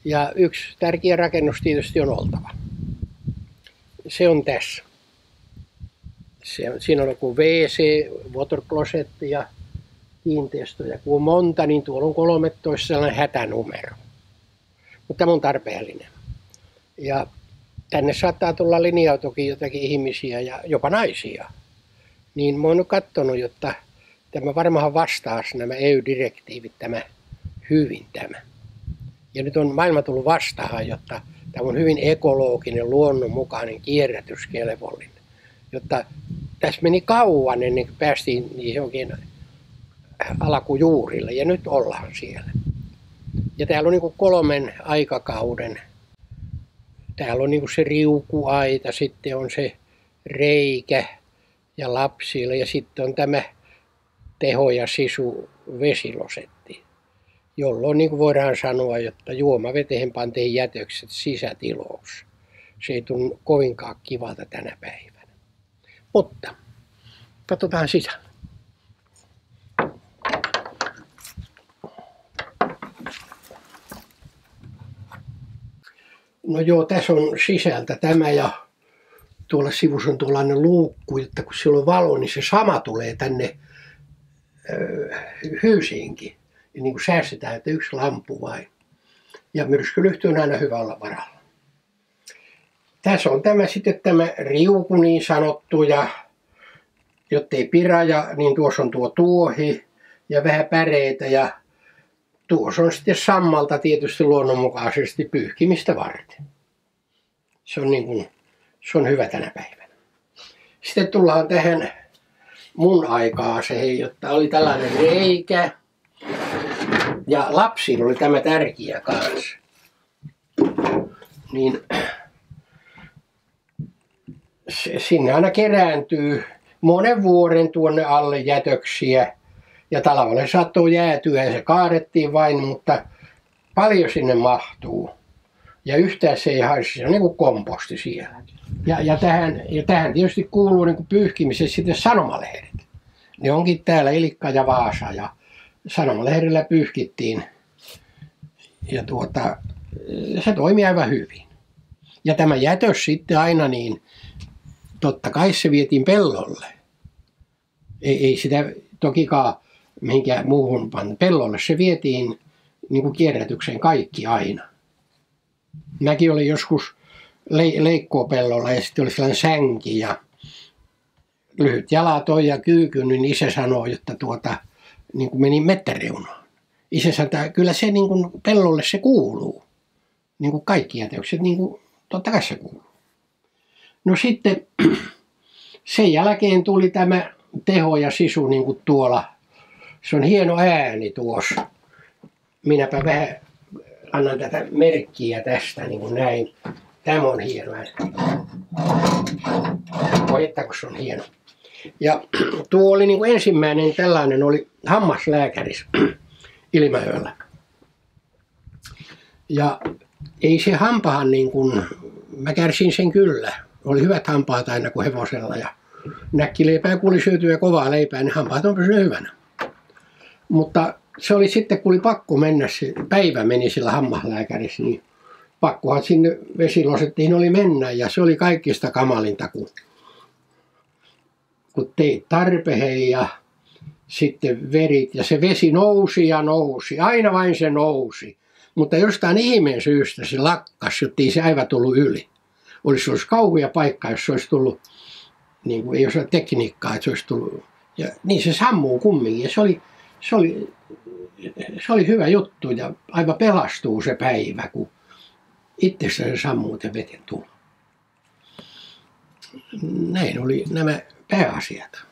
Ja yksi tärkeä rakennus tietysti on oltava. Se on tässä. Siinä on joku WC, water closet ja kiinteistöjä. Kun on monta, niin tuolla on 13 sellainen hätänumero. Mutta tämä on tarpeellinen. Ja tänne saattaa tulla linja-autokin jotakin ihmisiä ja jopa naisia. Niin mä oon nyt katsonut, jotta tämä varmaan vastaisi nämä EU-direktiivit hyvin tämä. Ja nyt on maailma tullut vastaan, jotta tämä on hyvin ekologinen, luonnonmukainen, kierrätyskelvollinen. Jotta tässä meni kauan ennen kuin päästiin niihin oikein alkujuurille ja nyt ollaan siellä. Ja täällä on niin 3 aikakauden. Täällä on niin se riukuaita, sitten on se reikä ja lapsille ja sitten on tämä teho- ja sisu vesilosetti, jolloin niin voidaan sanoa, että juomaveteen pantiin jätökset sisätiloussa. Se ei tunnu kovinkaan kivalta tänä päivänä. Mutta katsotaan sisällä. No joo, tässä on sisältä tämä ja tuolla sivussa on tuollainen luukku, että kun siellä on valo, niin se sama tulee tänne hyysiinkin. Ja niin kuin säästetään, että yksi lampu vain. Ja myrskylyhty on aina hyvä olla varalla. Tässä on tämä riuku niin sanottu, ja jottei piraja, niin tuossa on tuo tuohi ja vähän päreitä ja tuossa on sitten sammalta tietysti luonnonmukaisesti pyyhkimistä varten. Se on hyvä tänä päivänä. Sitten tullaan tähän mun aikaaseen, jotta oli tällainen reikä. Ja lapsilla oli tämä tärkeä kanssa. Niin sinne aina kerääntyy monen vuoden tuonne alle jätöksiä. Ja talvella saattoi jäätyä ja se kaadettiin vain, mutta paljon sinne mahtuu. Ja yhtään se ei haisi, se on niin kuin komposti siellä. Ja tähän tietysti kuuluu niin kuin pyyhkimisessä sitten sanomalehdet. Ne onkin täällä Ilikka ja Vaasa ja sanomalehdellä pyyhkittiin. Ja se toimii aivan hyvin. Ja tämä jätös sitten aina niin, totta kai se vietiin pellolle. Ei sitä tokikaan mihinkään muuhun panna. Pellolle se vietiin niin kuin kierrätykseen kaikki aina. Mäkin olin joskus leikkoopellolla ja sitten oli sellainen sänki ja lyhyt jalat on ja kyyky, niin isä sanoi, että niin kuin meni mettäreunaan. Isä sanoi, että kyllä se niin kuin pellolle se kuuluu. Niin kuin kaikki jätökset, niin kuin totta kai se kuuluu. No sitten sen jälkeen tuli tämä teho ja sisu niin kuin tuolla. Se on hieno ääni tuossa. Minäpä vähän annan tätä merkkiä tästä niin kuin näin. Tämä on hieno ääni. Koettako se on hieno. Ja tuo oli niin kuin ensimmäinen tällainen oli hammaslääkäris Ilmajoella. Ja ei se hampahan niin kuin, mä kärsin sen kyllä. Oli hyvät hampaat aina kuin hevosella ja näkkileipää kun oli syötyä kovaa leipää, niin hampaat on pysynyt hyvänä. Mutta se oli sitten, kun oli pakko mennä, se päivä meni sillä hammaslääkärissä, niin pakkohan sinne vesilosettiin oli mennä ja se oli kaikista kamalinta, kun teit tarpeen ja sitten verit ja se vesi nousi ja nousi, aina vain se nousi. Mutta jostain ihmeen syystä se lakkasi, jotta ei se aivan tullut yli. Olisi kauhea paikka, jos se olisi tullut, niin kuin ei osaa tekniikkaa, että se olisi tullut. Ja niin se sammuu kumminkin ja se oli hyvä juttu ja aivan pelastuu se päivä, kun itsestään se sammuu ja veten tulo. Näin oli nämä pääasiat.